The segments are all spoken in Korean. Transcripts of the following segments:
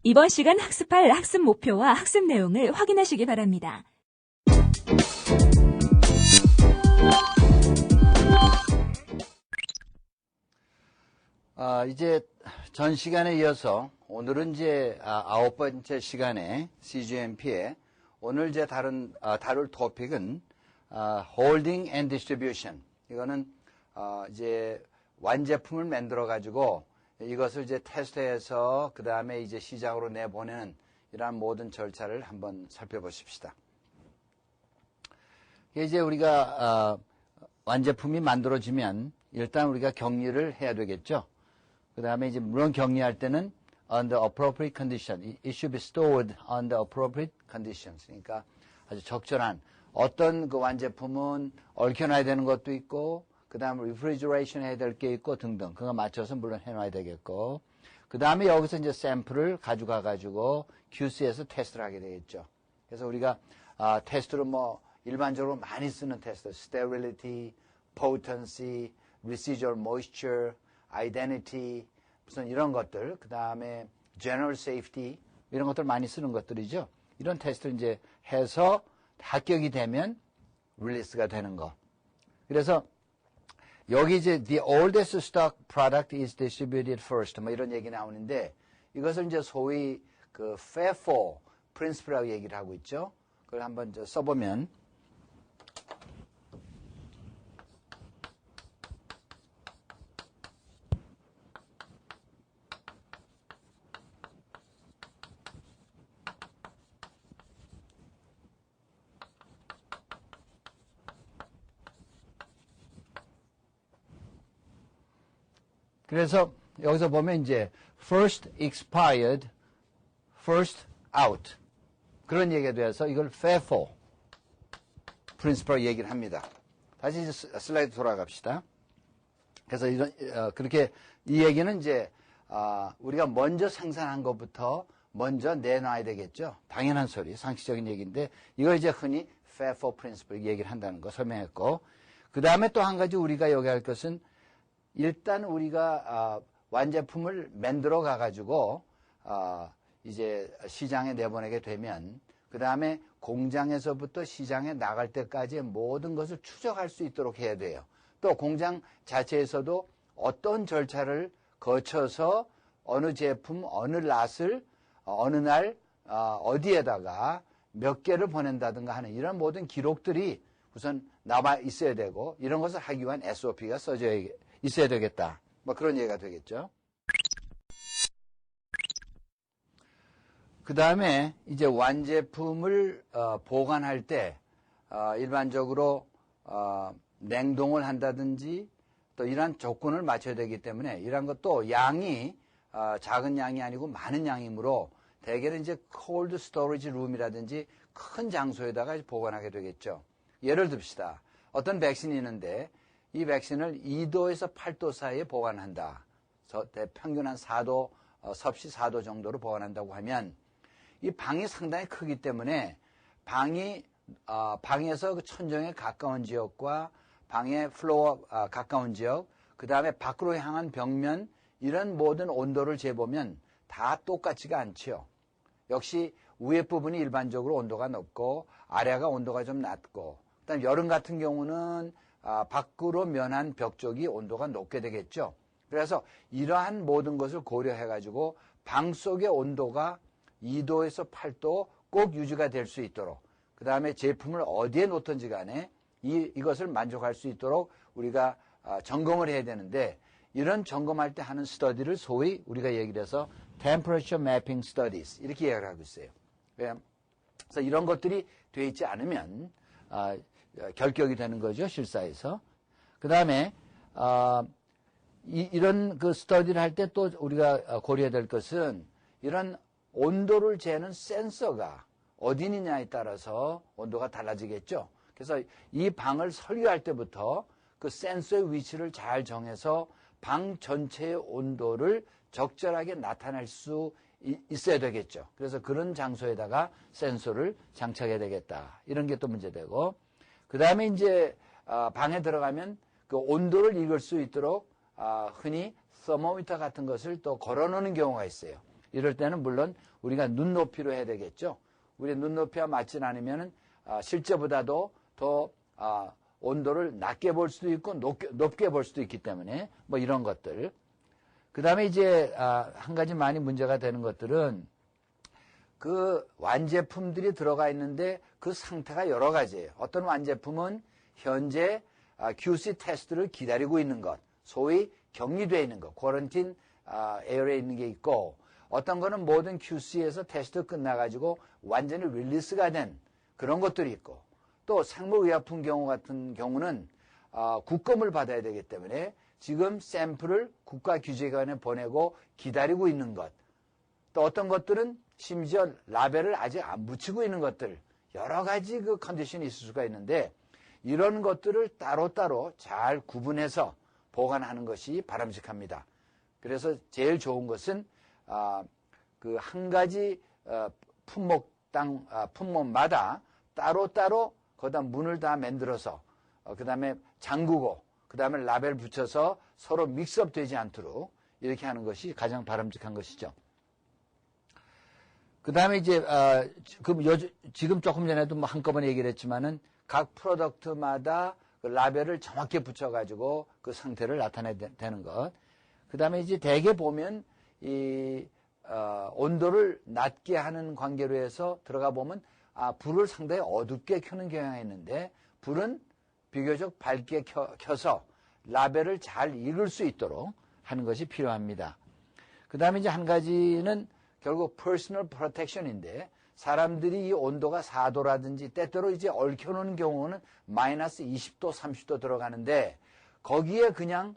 이번 시간 학습할 학습 목표와 학습 내용을 확인하시기 바랍니다. 이제 전 시간에 이어서 오늘은 이제 9번째 시간에 CGMP에 오늘 이제 다룰 토픽은 Holding and Distribution. 이거는 이제 완제품을 만들어 가지고 이것을 이제 테스트해서 그 다음에 이제 시장으로 내보내는 이러한 모든 절차를 한번 살펴보십시다. 이제 우리가 완제품이 만들어지면 일단 우리가 격리를 해야 되겠죠. 그 다음에 이제 물론 격리할 때는 under appropriate condition, it should be stored under appropriate conditions. 그러니까 아주 적절한 어떤 그 완제품은 얽혀놔야 되는 것도 있고, 그 다음에 refrigeration 해야 될 게 있고 등등. 그거 맞춰서 물론 해놔야 되겠고, 그 다음에 여기서 이제 샘플을 가져가 가지고 QC에서 테스트를 하게 되겠죠. 그래서 우리가 테스트로 뭐 일반적으로 많이 쓰는 테스트, sterility, potency, residual moisture, identity, 무슨 이런 것들, 그 다음에 general safety, 이런 것들 많이 쓰는 것들이죠. 이런 테스트를 이제 해서 합격이 되면 릴리스가 되는 거. 그래서 여기 이제 the oldest stock product is distributed first, 뭐 이런 얘기 나오는데 이것을 이제 소위 그 FIFO principle라고 얘기를 하고 있죠. 그걸 한번 써보면 그래서 여기서 보면 이제 first expired, first out 그런 얘기가 돼서 이걸 FIFO principle 얘기를 합니다. 다시 이제 슬라이드 돌아갑시다. 그래서 이런 그렇게 이 얘기는 이제 우리가 먼저 생산한 것부터 먼저 내놔야 되겠죠. 당연한 소리, 상식적인 얘기인데 이걸 이제 흔히 FIFO principle 얘기를 한다는 거 설명했고, 그 다음에 또 한 가지 우리가 여기 할 것은 일단 우리가 완제품을 만들어 가가지고 이제 시장에 내보내게 되면 그 다음에 공장에서부터 시장에 나갈 때까지의 모든 것을 추적할 수 있도록 해야 돼요. 또 공장 자체에서도 어떤 절차를 거쳐서 어느 제품, 어느 낫을 어느 날 어디에다가 몇 개를 보낸다든가 하는 이런 모든 기록들이 우선 남아 있어야 되고, 이런 것을 하기 위한 SOP가 써져 있어야 되겠다. 뭐 그런 얘기가 되겠죠. 그 다음에 이제 완제품을 보관할 때 일반적으로 냉동을 한다든지 또 이러한 조건을 맞춰야 되기 때문에 이러한 것도 양이 작은 양이 아니고 많은 양이므로 대개는 이제 cold storage room이라든지 큰 장소에다가 보관하게 되겠죠. 예를 듭시다. 어떤 백신이 있는데 이 백신을 2도에서 8도 사이에 보관한다. 평균 한 4도, 섭씨 4도 정도로 보관한다고 하면 이 방이 상당히 크기 때문에 방에서 그 천정에 가까운 지역과 방의 플로어 가까운 지역, 그 다음에 밖으로 향한 벽면, 이런 모든 온도를 재보면 다 똑같지가 않죠. 역시 위에 부분이 일반적으로 온도가 높고 아래가 온도가 좀 낮고, 그다음 여름 같은 경우는 밖으로 면한 벽 쪽이 온도가 높게 되겠죠. 그래서 이러한 모든 것을 고려해가지고 방 속의 온도가 2도에서 8도 꼭 유지가 될 수 있도록, 그 다음에 제품을 어디에 놓든지 간에 이것을 만족할 수 있도록 우리가 점검을 해야 되는데, 이런 점검할 때 하는 스터디를 소위 우리가 얘기를 해서 Temperature Mapping Studies 이렇게 얘기를 하고 있어요. 그래서 이런 것들이 되어 있지 않으면 결격이 되는 거죠, 실사에서. 그 다음에 이런 그 스터디를 할 때 또 우리가 고려해야 될 것은 이런 온도를 재는 센서가 어디 있느냐에 따라서 온도가 달라지겠죠. 그래서 이 방을 설계할 때부터 그 센서의 위치를 잘 정해서 방 전체의 온도를 적절하게 나타낼 수 있어야 되겠죠. 그래서 그런 장소에다가 센서를 장착해야 되겠다. 이런 게 또 문제되고, 그 다음에 이제 방에 들어가면 그 온도를 읽을 수 있도록 흔히 서모미터 같은 것을 또 걸어놓는 경우가 있어요. 이럴 때는 물론 우리가 눈높이로 해야 되겠죠. 우리 눈높이와 맞지 않으면은 실제보다도 더 온도를 낮게 볼 수도 있고 높게 볼 수도 있기 때문에 뭐 이런 것들. 그 다음에 이제 한 가지 많이 문제가 되는 것들은 그 완제품들이 들어가 있는데 그 상태가 여러 가지예요. 어떤 완제품은 현재 QC 테스트를 기다리고 있는 것, 소위 격리되어 있는 것, 쿼런틴 에어에 있는 게 있고, 어떤 거는 모든 QC에서 테스트 끝나가지고 완전히 릴리스가 된 그런 것들이 있고, 또 생물의약품 경우 같은 경우는 국검을 받아야 되기 때문에 지금 샘플을 국가규제기관에 보내고 기다리고 있는 것, 또 어떤 것들은 심지어 라벨을 아직 안 붙이고 있는 것들, 여러 가지 그 컨디션이 있을 수가 있는데 이런 것들을 따로따로 잘 구분해서 보관하는 것이 바람직합니다. 그래서 제일 좋은 것은 그 한 가지 품목마다 따로따로 거기다 문을 다 만들어서 그 다음에 잠그고 그 다음에 라벨 붙여서 서로 믹스업 되지 않도록 이렇게 하는 것이 가장 바람직한 것이죠. 그 다음에 이제 지금 조금 전에도 뭐 한꺼번에 얘기를 했지만은 각 프로덕트마다 그 라벨을 정확히 붙여가지고 그 상태를 나타내야 되는 것. 그 다음에 이제 대개 보면 이 온도를 낮게 하는 관계로 해서 들어가 보면 불을 상당히 어둡게 켜는 경향이 있는데 불은 비교적 밝게 켜서 라벨을 잘 읽을 수 있도록 하는 것이 필요합니다. 그 다음에 이제 한 가지는 결국 퍼스널 프로텍션인데 사람들이 이 온도가 4도라든지 때때로 이제 얽혀놓은 경우는 마이너스 20도, 30도 들어가는데 거기에 그냥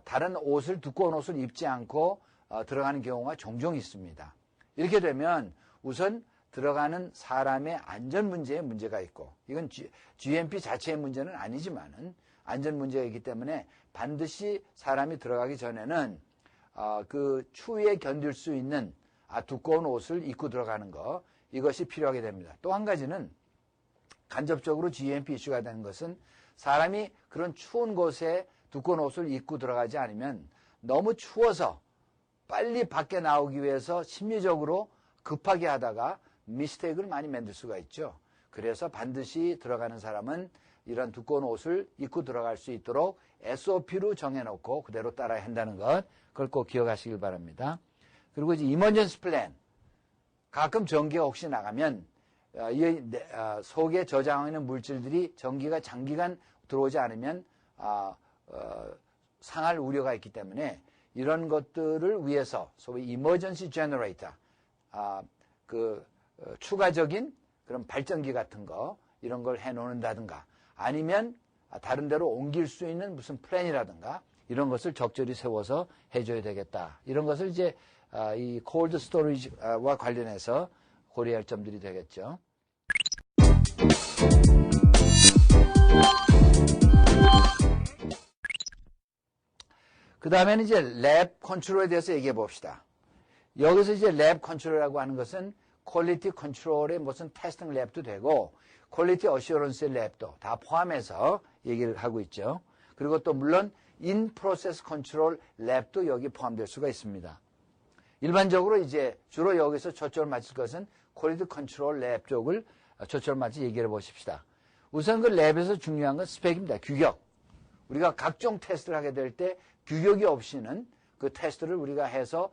다른 옷을 두꺼운 옷을 입지 않고 들어가는 경우가 종종 있습니다. 이렇게 되면 우선 들어가는 사람의 안전 문제에 문제가 있고 이건 GMP 자체의 문제는 아니지만은 안전 문제가 있기 때문에 반드시 사람이 들어가기 전에는 그 추위에 견딜 수 있는 두꺼운 옷을 입고 들어가는 거 이것이 필요하게 됩니다. 또 한 가지는 간접적으로 GMP 이슈가 되는 것은 사람이 그런 추운 곳에 두꺼운 옷을 입고 들어가지 않으면 너무 추워서 빨리 밖에 나오기 위해서 심리적으로 급하게 하다가 미스테이크를 많이 만들 수가 있죠. 그래서 반드시 들어가는 사람은 이런 두꺼운 옷을 입고 들어갈 수 있도록 SOP로 정해놓고 그대로 따라야 한다는 것, 그걸 꼭 기억하시길 바랍니다. 그리고 이제 이머전시 플랜. 가끔 전기가 혹시 나가면 이 속에 저장하고 있는 물질들이 전기가 장기간 들어오지 않으면 상할 우려가 있기 때문에 이런 것들을 위해서 소위 이머전시 제너레이터, 추가적인 그런 발전기 같은 거 이런 걸 해놓는다든가 아니면 다른 데로 옮길 수 있는 무슨 플랜이라든가 이런 것을 적절히 세워서 해줘야 되겠다. 이런 것을 이제 이 콜드 스토리지와 관련해서 고려할 점들이 되겠죠. 그 다음에는 이제 랩 컨트롤에 대해서 얘기해 봅시다. 여기서 이제 랩 컨트롤이라고 하는 것은 퀄리티 컨트롤의 무슨 테스팅 랩도 되고 퀄리티 어시어런스 랩도 다 포함해서 얘기를 하고 있죠. 그리고 또 물론 인 프로세스 컨트롤 랩도 여기 포함될 수가 있습니다. 일반적으로 이제 주로 여기서 초점을 맞출 것은 퀄리티 컨트롤 랩 쪽을 초점을 맞춰 얘기해 보십시다. 우선 그 랩에서 중요한 건 스펙입니다. 규격. 우리가 각종 테스트를 하게 될 때 규격이 없이는 그 테스트를 우리가 해서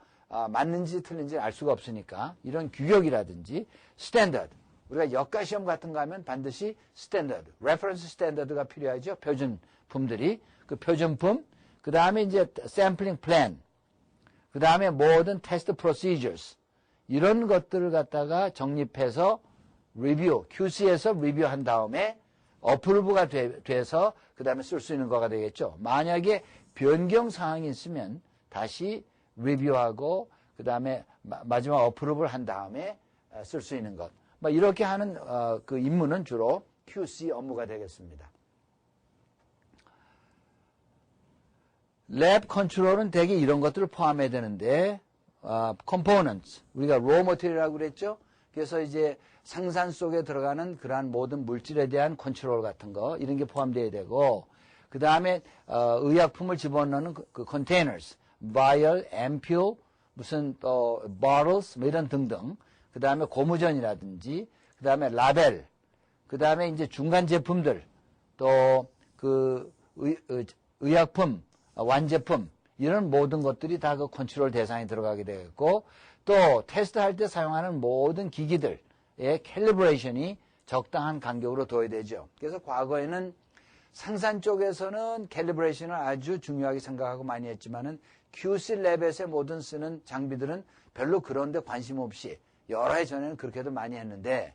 맞는지 틀린지 알 수가 없으니까 이런 규격이라든지 스탠더드. 우리가 역가시험 같은 거 하면 반드시 스탠더드, 레퍼런스 스탠더드가 필요하죠. 표준품들이. 그 표준품. 그 다음에 이제 샘플링 플랜. 그 다음에 모든 테스트 프로시저스. 이런 것들을 갖다가 정립해서 리뷰, QC에서 리뷰한 다음에 어프로브가 돼서 그 다음에 쓸 수 있는 거가 되겠죠. 만약에 변경 사항이 있으면 다시 리뷰하고 그 다음에 마지막 어프로브를 한 다음에 쓸 수 있는 것. 뭐 이렇게 하는 그 임무는 주로 QC 업무가 되겠습니다. 랩 컨트롤은 대개 이런 것들을 포함해야 되는데 components, 우리가 raw material이라고 그랬죠. 그래서 이제 생산 속에 들어가는 그러한 모든 물질에 대한 컨트롤 같은 거 이런 게 포함되어야 되고 그 다음에 의약품을 집어넣는 그 containers, vial, ampule, 무슨 또 bottles 뭐 이런 등등, 그 다음에 고무전이라든지, 그 다음에 라벨, 그 다음에 이제 중간 제품들, 또 그 의약품, 완제품 이런 모든 것들이 다 그 컨트롤 대상에 들어가게 되겠고, 또 테스트할 때 사용하는 모든 기기들의 캘리브레이션이 적당한 간격으로 둬야 되죠. 그래서 과거에는 생산 쪽에서는 캘리브레이션을 아주 중요하게 생각하고 많이 했지만은 QC 랩에서 모든 쓰는 장비들은 별로 그런 데 관심 없이 여러 해 전에는 그렇게도 많이 했는데,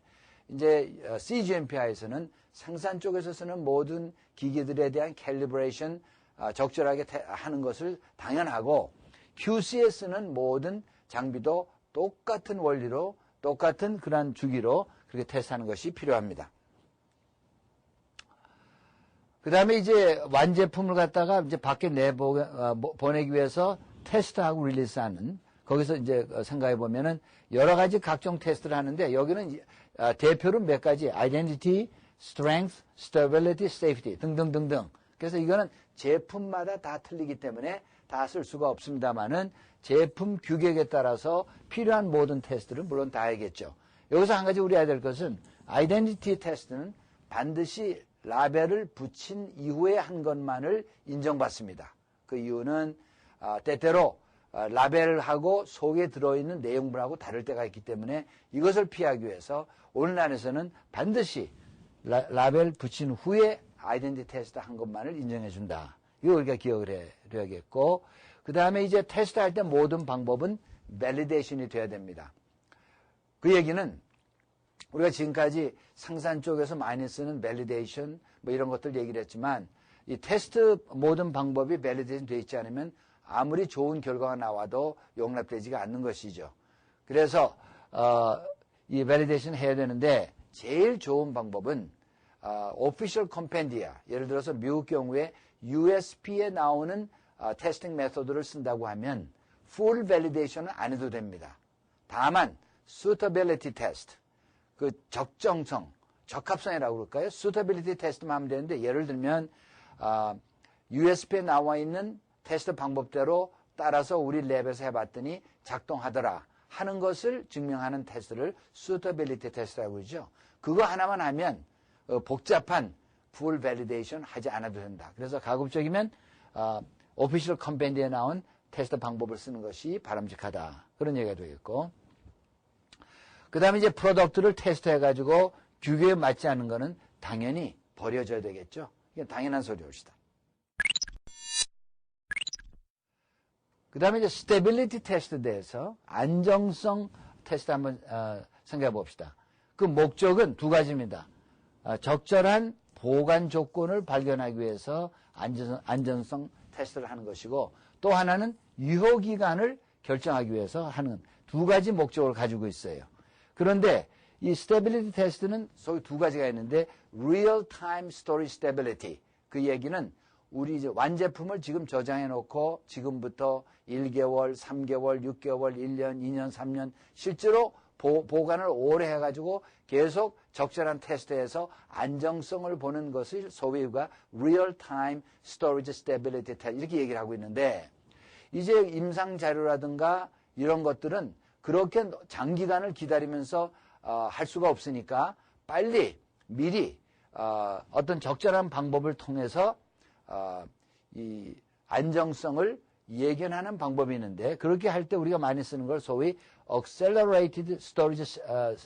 이제 CGMP에서는 생산 쪽에서 쓰는 모든 기기들에 대한 캘리브레이션 적절하게 하는 것을 당연하고, QC에 쓰는 모든 장비도 똑같은 원리로 똑같은 그런 주기로 그렇게 테스트하는 것이 필요합니다. 그 다음에 이제 완제품을 갖다가 이제 밖에 보내기 위해서 테스트하고 릴리스하는, 거기서 이제 생각해 보면은 여러 가지 각종 테스트를 하는데, 여기는 대표로 몇 가지, identity, strength, stability, safety 등등등등. 그래서 이거는 제품마다 다 틀리기 때문에 다 쓸 수가 없습니다만은 제품 규격에 따라서 필요한 모든 테스트를 물론 다 해야겠죠. 여기서 한 가지 우려해야 될 것은, 아이덴티티 테스트는 반드시 라벨을 붙인 이후에 한 것만을 인정받습니다. 그 이유는 때때로 라벨하고 속에 들어있는 내용물하고 다를 때가 있기 때문에 이것을 피하기 위해서 오늘날에서는 반드시 라벨 붙인 후에 아이덴티티 테스트 한 것만을 인정해 준다. 이거 우리가 기억을 해야겠고, 그 다음에 이제 테스트할 때 모든 방법은 밸리데이션이 돼야 됩니다. 그 얘기는 우리가 지금까지 생산 쪽에서 많이 쓰는 밸리데이션 뭐 이런 것들 얘기를 했지만, 이 테스트 모든 방법이 밸리데이션 되어 있지 않으면 아무리 좋은 결과가 나와도 용납되지가 않는 것이죠. 그래서 이 밸리데이션 해야 되는데, 제일 좋은 방법은 Official Compendia, 예를 들어서 미국 경우에 USP에 나오는 테스팅 메소드를 쓴다고 하면 full validation은 안 해도 됩니다. 다만 suitability test, 그 적정성, 적합성이라고 그럴까요? suitability test만 하면 되는데, 예를 들면 USP에 나와 있는 테스트 방법대로 따라서 우리 랩에서 해봤더니 작동하더라 하는 것을 증명하는 테스트를 suitability test라고 그러죠. 그거 하나만 하면 복잡한 full validation 하지 않아도 된다. 그래서 가급적이면 official compendium에 나온 테스트 방법을 쓰는 것이 바람직하다. 그런 얘기가 되겠고, 그 다음에 이제 프로덕트를 테스트해가지고 규격에 맞지 않는 거는 당연히 버려져야 되겠죠. 이게 당연한 소리입니다. 그 다음에 이제 스테빌리티 테스트에 대해서 안정성 테스트 한번 생각해 봅시다. 그 목적은 두 가지입니다. 적절한 보관 조건을 발견하기 위해서 안전성 테스트를 하는 것이고, 또 하나는 유효기간을 결정하기 위해서 하는 두 가지 목적을 가지고 있어요. 그런데 이 스테빌리티 테스트는 소위 두 가지가 있는데, real time storage stability, 그 얘기는 우리 이제 완제품을 지금 저장해 놓고 지금부터 1개월, 3개월, 6개월, 1년, 2년, 3년 실제로 보관을 오래 해가지고 계속 적절한 테스트에서 안정성을 보는 것을 소위 우리가 real time storage stability test 이렇게 얘기를 하고 있는데, 이제 임상 자료라든가 이런 것들은 그렇게 장기간을 기다리면서 할 수가 없으니까 빨리 미리 어떤 적절한 방법을 통해서 이 안정성을 예견하는 방법이 있는데, 그렇게 할 때 우리가 많이 쓰는 걸 소위 Accelerated Storage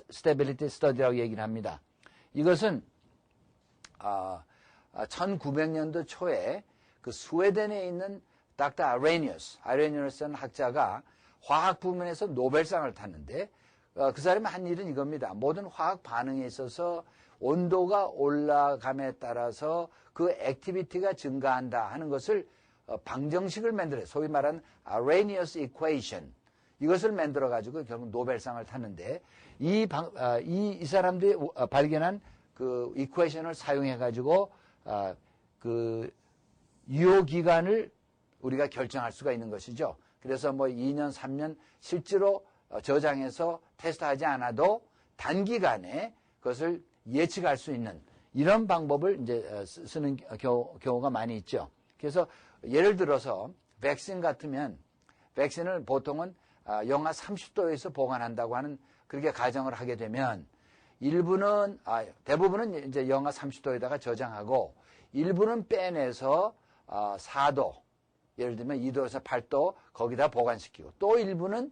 Stability Study라고 얘기를 합니다. 이것은 1900년도 초에 그 스웨덴에 있는 닥터 아레니우스라는 학자가 화학 부문에서 노벨상을 탔는데, 그 사람이 한 일은 이겁니다. 모든 화학 반응에 있어서 온도가 올라감에 따라서 그 액티비티가 증가한다 하는 것을 방정식을 만들어요. 소위 말하는 아레니우스 이퀘이션, 이것을 만들어 가지고 결국 노벨상을 탔는데, 이 사람들이 발견한 그 이퀘이션을 사용해 가지고 그 유효 기간을 우리가 결정할 수가 있는 것이죠. 그래서 뭐 2년, 3년 실제로 저장해서 테스트하지 않아도 단기간에 그것을 예측할 수 있는 이런 방법을 이제 쓰는 경우가 많이 있죠. 그래서 예를 들어서 백신 같으면, 백신을 보통은 영하 30도에서 보관한다고 하는 그렇게 가정을 하게 되면 일부는 대부분은 이제 영하 30도에다가 저장하고 일부는 빼내서 4도 예를 들면 2도에서 8도 거기다 보관시키고 또 일부는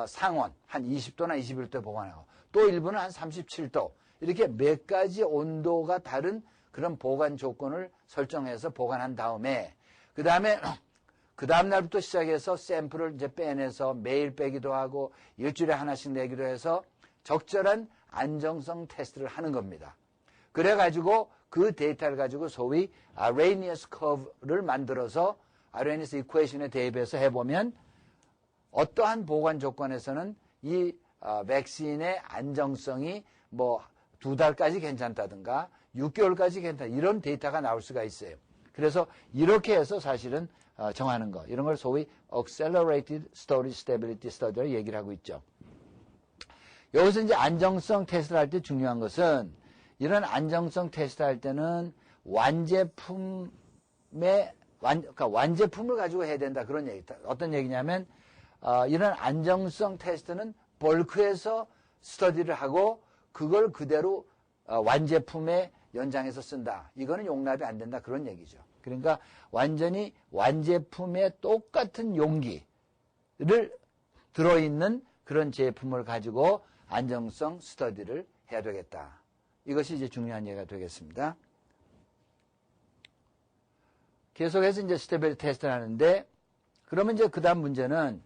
상온 한 20도나 21도에 보관하고 또 일부는 한 37도 이렇게 몇 가지 온도가 다른 그런 보관 조건을 설정해서 보관한 다음에 그 다음 날부터 시작해서 샘플을 이제 빼내서 매일 빼기도 하고 일주일에 하나씩 내기도 해서 적절한 안정성 테스트를 하는 겁니다. 그래가지고 그 데이터를 가지고 소위 아레니어스 커브를 만들어서 아레니어스 이퀘이션에 대입해서 해보면 어떠한 보관 조건에서는 이 백신의 안정성이 뭐 2달까지 괜찮다든가 6개월까지 괜찮다 이런 데이터가 나올 수가 있어요. 그래서 이렇게 해서 사실은 정하는 거 이런 걸 소위 Accelerated Storage Stability Study로 얘기를 하고 있죠. 여기서 이제 안정성 테스트를 할 때 중요한 것은 이런 안정성 테스트 할 때는 완제품을 가지고 해야 된다 그런 얘기다. 어떤 얘기냐면 이런 안정성 테스트는 벌크에서 스터디를 하고 그걸 그대로 완제품의 연장해서 쓴다. 이거는 용납이 안 된다 그런 얘기죠. 그러니까 완전히 완제품의 똑같은 용기를 들어있는 그런 제품을 가지고 안정성 스터디를 해야 되겠다. 이것이 이제 중요한 얘기가 되겠습니다. 계속해서 이제 스테빌리티 테스트를 하는데 그러면 이제 그 다음 문제는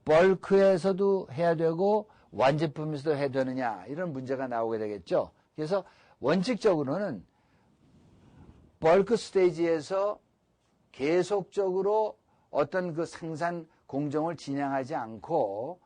벌크에서도 해야 되고 완제품에서도 해야 되느냐 이런 문제가 나오게 되겠죠. 그래서 원칙적으로는 벌크 스테이지에서 계속적으로 어떤 그 생산 공정을 진행하지 않고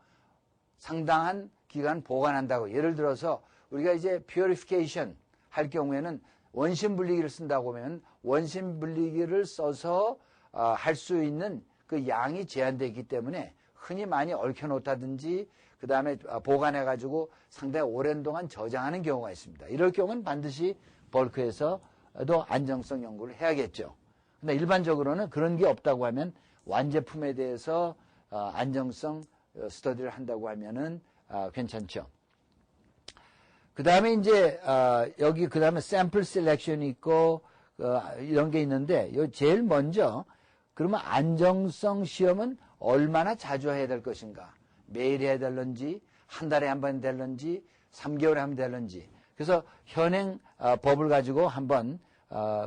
상당한 기간 보관한다고 예를 들어서 우리가 이제 퓨리피케이션 할 경우에는 원심 분리기를 쓴다고 하면 원심 분리기를 써서 할 수 있는 그 양이 제한되어 있기 때문에 흔히 많이 얽혀놓다든지 그 다음에 보관해가지고 상당히 오랜 동안 저장하는 경우가 있습니다. 이럴 경우는 반드시 벌크에서도 안정성 연구를 해야겠죠. 근데 일반적으로는 그런 게 없다고 하면 완제품에 대해서 안정성 스터디를 한다고 하면은 괜찮죠. 그 다음에 이제 여기 그 다음에 샘플 셀렉션이 있고 이런 게 있는데 제일 먼저 그러면 안정성 시험은 얼마나 자주 해야 될 것인가? 매일 해야 될런지 한 달에 한 번 될런지 3개월에 한 번 될런지 그래서 현행 법을 가지고 한번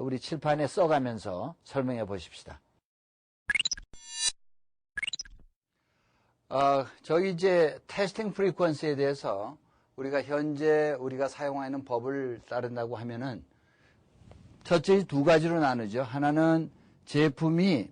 우리 칠판에 써가면서 설명해 보십시다. 저기 이제 테스팅 프리퀀시에 대해서 우리가 현재 우리가 사용하는 법을 따른다고 하면은 첫째 두 가지로 나누죠. 하나는 제품이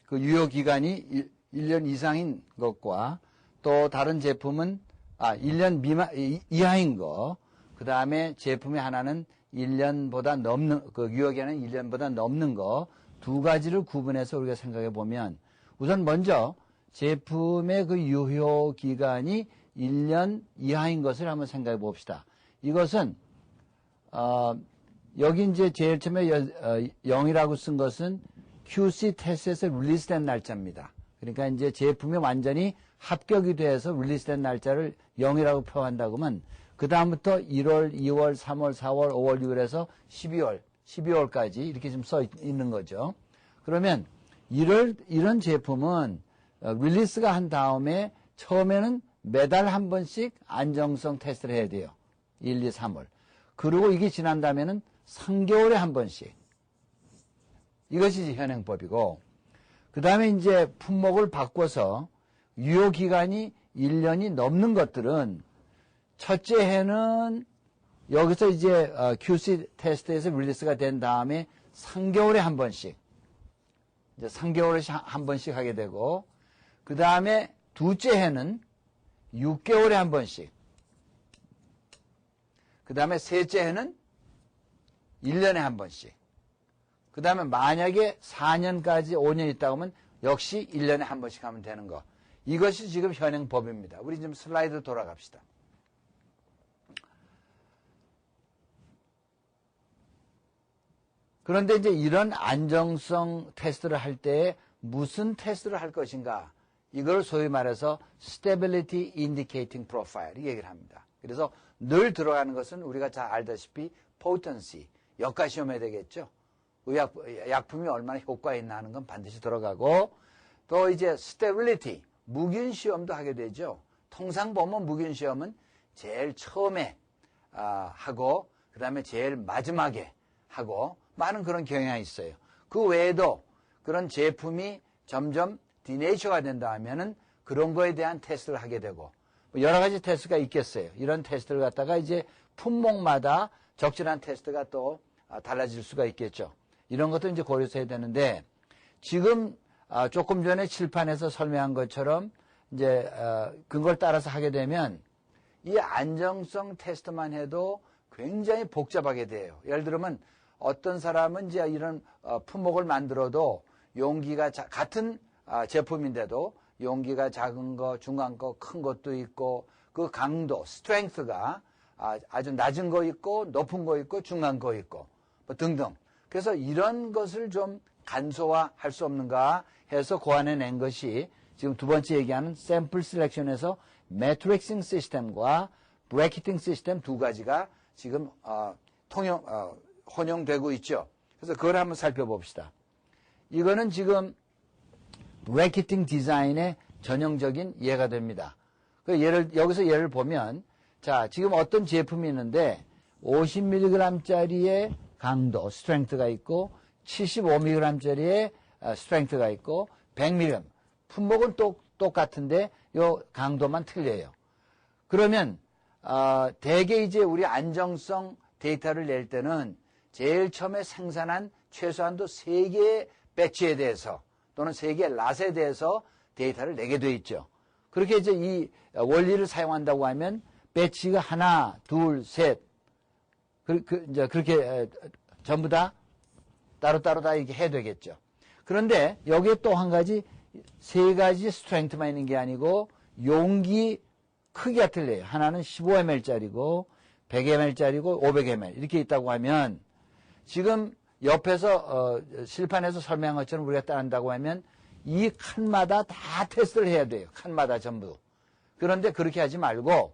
그 유효 기간이 1년 이상인 것과 또 다른 제품은 1년 이하인 거. 그 다음에 제품의 하나는 1년보다 넘는 그 유효 기간은 1년보다 넘는 거 두 가지를 구분해서 우리가 생각해 보면 우선 먼저 제품의 그 유효 기간이 1년 이하인 것을 한번 생각해 봅시다. 이것은 여기 이제 제일 처음에 0이라고 쓴 것은 QC 테스트에서 릴리스된 날짜입니다. 그러니까 이제 제품이 완전히 합격이 돼서 릴리스된 날짜를 0이라고 표한다고 하면 그 다음부터 1월, 2월, 3월, 4월, 5월, 6월에서 12월까지 이렇게 좀 써 있는 거죠. 그러면 이런 제품은 릴리스가 한 다음에 처음에는 매달 한 번씩 안정성 테스트를 해야 돼요. 1, 2, 3월. 그리고 이게 지난다면은 3개월에 한 번씩. 이것이 현행법이고, 그 다음에 이제 품목을 바꿔서 유효 기간이 1년이 넘는 것들은 첫째 해는 여기서 이제 QC 테스트에서 릴리스가 된 다음에 3개월에 한 번씩, 이제 3개월에 한 번씩 하게 되고, 그 다음에 둘째 해는 6개월에 한 번씩, 그 다음에 셋째 해는 1년에 한 번씩, 그 다음에 만약에 4년까지 5년 있다고 하면 역시 1년에 한 번씩 하면 되는 거. 이것이 지금 현행법입니다. 우리 지금 슬라이드 돌아갑시다. 그런데 이제 이런 안정성 테스트를 할 때 무슨 테스트를 할 것인가? 이걸 소위 말해서 Stability Indicating Profile 이 얘기를 합니다. 그래서 늘 들어가는 것은 우리가 잘 알다시피 potency, 역가 시험해야 되겠죠. 약품이 얼마나 효과 있나 하는 건 반드시 들어가고 또 이제 stability, 무균 시험도 하게 되죠. 통상 보면 무균 시험은 제일 처음에 하고 그 다음에 제일 마지막에 하고 많은 그런 경향이 있어요. 그 외에도 그런 제품이 점점 디네이처가 된다 하면은 그런 거에 대한 테스트를 하게 되고 여러 가지 테스트가 있겠어요. 이런 테스트를 갖다가 이제 품목마다 적절한 테스트가 또 달라질 수가 있겠죠. 이런 것도 이제 고려해야 되는데 지금 조금 전에 칠판에서 설명한 것처럼 이제 그걸 따라서 하게 되면 이 안정성 테스트만 해도 굉장히 복잡하게 돼요. 예를 들면 어떤 사람은 이제 이런 품목을 만들어도 용기가 같은 제품인데도 용기가 작은 거, 중간 거, 큰 것도 있고 그 강도, 스트렝스가 아주 낮은 거 있고 높은 거 있고 중간 거 있고 뭐 등등. 그래서 이런 것을 좀 간소화할 수 없는가 해서 고안해낸 것이 지금 두 번째 얘기하는 샘플 셀렉션에서 매트릭싱 시스템과 브래키팅 시스템 두 가지가 지금 혼용되고 있죠. 그래서 그걸 한번 살펴봅시다. 이거는 지금 브래키팅 디자인의 전형적인 예가 됩니다. 여기서 예를 보면 자 지금 어떤 제품이 있는데 50mg짜리의 강도, 스트렝스가 있고 75mg짜리의 스트렝스가 있고 100mg 품목은 똑같은데 요 강도만 틀려요. 그러면 대개 이제 우리 안정성 데이터를 낼 때는 제일 처음에 생산한 최소한도 3개의 배치에 대해서 또는 3개의 랏에 대해서 데이터를 내게 돼 있죠. 그렇게 이제 이 원리를 사용한다고 하면 배치가 하나, 둘, 셋 이제 그렇게 전부 다 따로따로 다 이렇게 해야 되겠죠. 그런데 여기에 또 한 가지 3가지 스트렝스만 있는 게 아니고 용기 크기가 틀려요. 하나는 15ml짜리고 100ml짜리고 500ml 이렇게 있다고 하면 지금 옆에서 실판에서 설명한 것처럼 우리가 따른다고 하면 이 칸마다 다 테스트를 해야 돼요. 칸마다 전부. 그런데 그렇게 하지 말고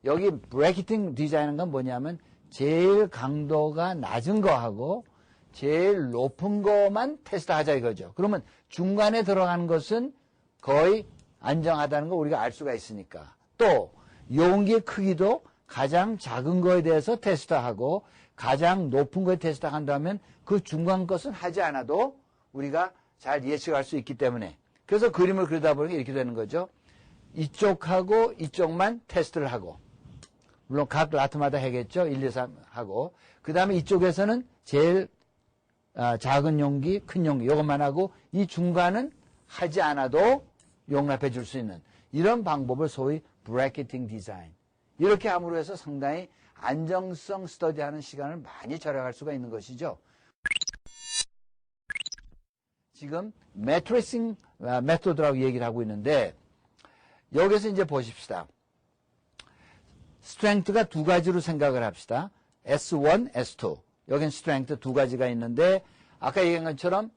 여기 브래키팅 디자인은 건 뭐냐면 제일 강도가 낮은 거하고 제일 높은 거만 테스트하자 이거죠. 그러면 중간에 들어가는 것은 거의 안정하다는 거 우리가 알 수가 있으니까. 또 용기의 크기도 가장 작은 거에 대해서 테스트하고 가장 높은 거에 테스트한다면 그 중간 것은 하지 않아도 우리가 잘 예측할 수 있기 때문에 그래서 그림을 그리다 보니까 이렇게 되는 거죠. 이쪽하고 이쪽만 테스트를 하고 물론 각 라트마다 해겠죠. 1, 2, 3 하고 그 다음에 이쪽에서는 제일 작은 용기, 큰 용기 이것만 하고 이 중간은 하지 않아도 용납해 줄 수 있는 이런 방법을 소위 브래키팅 디자인 이렇게 함으로 해서 상당히 안정성 스터디하는 시간을 많이 절약할 수가 있는 것이죠. 지금 매트리싱 메소드라고 얘기를 하고 있는데 여기서 이제 보십시다. 스트렝스가 두 가지로 생각을 합시다. S1, S2. 여긴 스트렝스 두 가지가 있는데 아까 얘기한 것처럼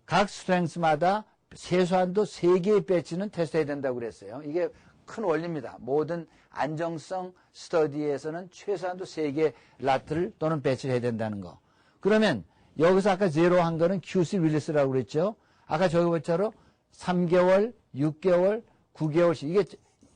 각 스트렝스마다 최소한도 3개의 배치는 테스트해야 된다고 그랬어요. 이게 큰 원리입니다. 모든 안정성 스터디에서는 최소한도 3개의 라트를 또는 배치를 해야 된다는 거. 그러면 여기서 아까 제로 한 거는 QC 릴리스라고 그랬죠. 아까 저기 것처럼 3개월, 6개월, 9개월씩 이게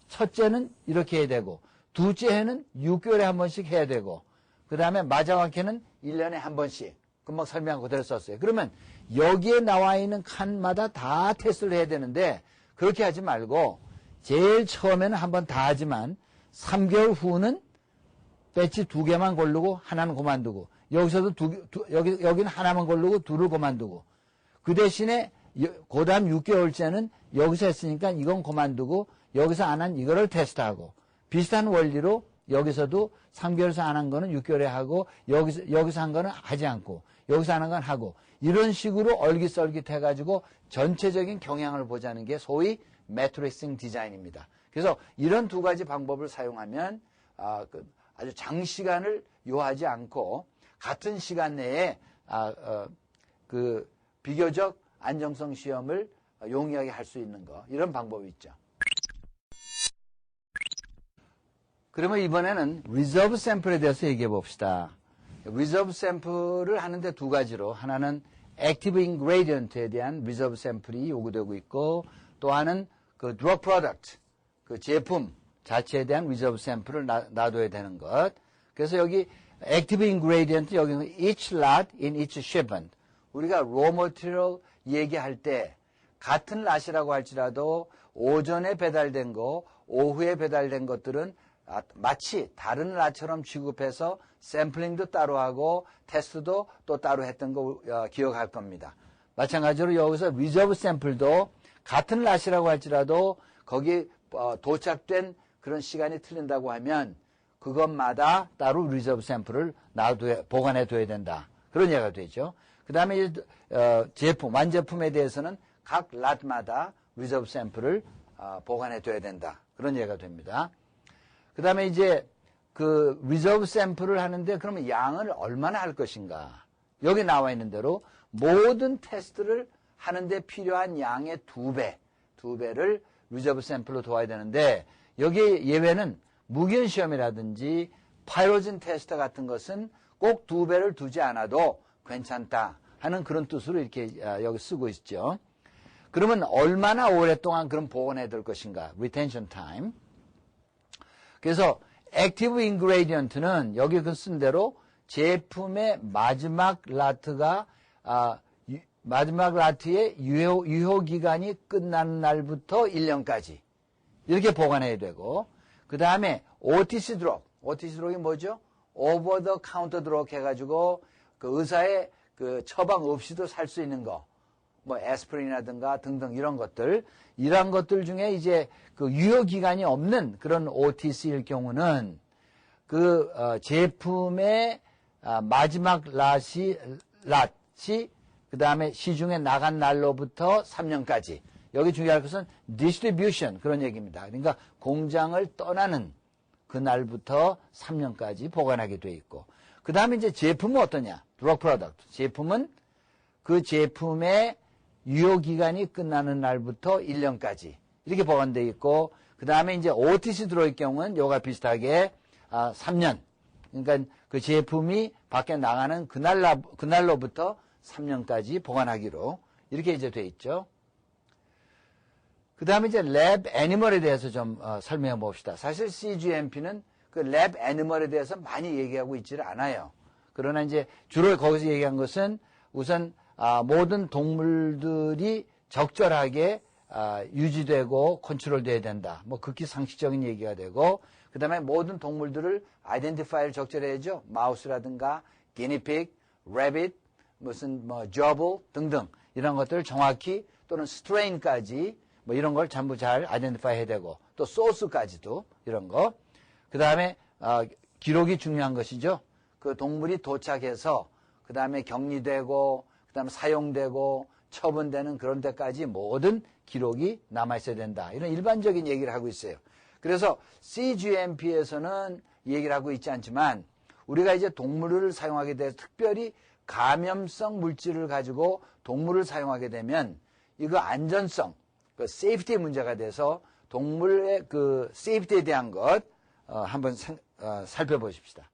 첫째는 이렇게 해야 되고 둘째 해는 6개월에 한 번씩 해야 되고 그 다음에 마지막 해는 1년에 한 번씩 금방 설명한 그대로 썼어요. 그러면 여기에 나와 있는 칸마다 다 테스트를 해야 되는데 그렇게 하지 말고 제일 처음에는 한 번 다 하지만 3개월 후는 배치 2개만 고르고 하나는 그만두고 여기서도 여기는 하나만 고르고 둘을 그만두고 그 대신에 그 다음 6개월째는 여기서 했으니까 이건 그만두고 여기서 안 한 이거를 테스트하고 비슷한 원리로 여기서도 3개월에서 안 한 거는 6개월에 하고 여기서 한 거는 하지 않고 여기서 안 한 건 하고 이런 식으로 얼깃설깃 해가지고 전체적인 경향을 보자는 게 소위 매트릭싱 디자인입니다. 그래서 이런 두 가지 방법을 사용하면 아주 장시간을 요하지 않고 같은 시간 내에 비교적 안정성 시험을 용이하게 할 수 있는 거 이런 방법이 있죠. 그러면 이번에는 리저브 샘플에 대해서 얘기해 봅시다. 리저브 샘플을 하는데 두 가지로 하나는 액티브 인그레디언트에 대한 리저브 샘플이 요구되고 있고 또 하나는 그 드러그 프로덕트 그 제품 자체에 대한 리저브 샘플을 놔둬야 되는 것. 그래서 여기 액티브 인그레디언트 여기는 each lot in each shipment. 우리가 raw material 얘기할 때 같은 lat이라고 할지라도 오전에 배달된 거, 오후에 배달된 것들은 마치 다른 lat처럼 취급해서 샘플링도 따로 하고 테스트도 또 따로 했던 거 기억할 겁니다. 마찬가지로 여기서 리저브 샘플도 같은 lat이라고 할지라도 거기 도착된 그런 시간이 틀린다고 하면 그것마다 따로 리저브 샘플을 보관해 둬야 된다. 그런 얘기가 되죠. 그 다음에 제품, 완제품에 대해서는 각 랏마다 리저브 샘플을 보관해 둬야 된다. 그런 얘기가 됩니다. 그 다음에 이제 그 리저브 샘플을 하는데 그러면 양을 얼마나 할 것인가. 여기 나와 있는 대로 모든 테스트를 하는데 필요한 양의 두 배를 리저브 샘플로 둬야 되는데 여기 예외는 무기현 시험이라든지 파이로진 테스트 같은 것은 꼭 두 배를 두지 않아도 괜찮다 하는 그런 뜻으로 이렇게 여기 쓰고 있죠. 그러면 얼마나 오랫동안 그럼 보관해야 될 것인가? retention time. 그래서 active ingredient는 여기 그 쓴 대로 제품의 마지막 라트가 마지막 라트의 유효 기간이 끝나는 날부터 1년까지 이렇게 보관해야 되고 그 다음에 OTC 드럭이 뭐죠? over the counter 드럭 해가지고 그 의사의 그 처방 없이도 살 수 있는 거, 뭐 에스프린이라든가 등등 이런 것들 중에 이제 그 유효 기간이 없는 그런 OTC일 경우는 그 제품의 마지막 랏이 그 다음에 시중에 나간 날로부터 3년까지. 여기 중요할 것은 distribution 그런 얘기입니다. 그러니까 공장을 떠나는 그날부터 3년까지 보관하게 돼 있고 그 다음에 이제 제품은 어떠냐? drug product. 제품은 그 제품의 유효기간이 끝나는 날부터 1년까지 이렇게 보관되어 있고 그 다음에 이제 OTC 들어올 경우는 요가 비슷하게 3년. 그러니까 그 제품이 밖에 나가는 그날로부터 3년까지 보관하기로 이렇게 이제 돼 있죠. 그 다음에 이제 랩 애니멀에 대해서 좀 설명해 봅시다. 사실 CGMP는 그 랩 애니멀에 대해서 많이 얘기하고 있지를 않아요. 그러나 이제 주로 거기서 얘기한 것은 우선 모든 동물들이 적절하게 유지되고 컨트롤돼야 된다. 뭐 극히 상식적인 얘기가 되고 그 다음에 모든 동물들을 아이덴티파이를 적절히 해야죠. 마우스라든가 기니픽, 래빗, 무슨 뭐 저블 등등 이런 것들을 정확히 또는 스트레인까지 뭐 이런 걸 전부 잘 아이덴티파이 해야 되고 또 소스까지도 이런 거. 그 다음에 기록이 중요한 것이죠. 그 동물이 도착해서 그 다음에 격리되고 그 다음에 사용되고 처분되는 그런 데까지 모든 기록이 남아있어야 된다. 이런 일반적인 얘기를 하고 있어요. 그래서 CGMP에서는 얘기를 하고 있지 않지만 우리가 이제 동물을 사용하게 돼서 특별히 감염성 물질을 가지고 동물을 사용하게 되면 이거 안전성, 그 세이프티 문제가 돼서 동물의 그 세이프티에 대한 것 한번 살펴보십시다.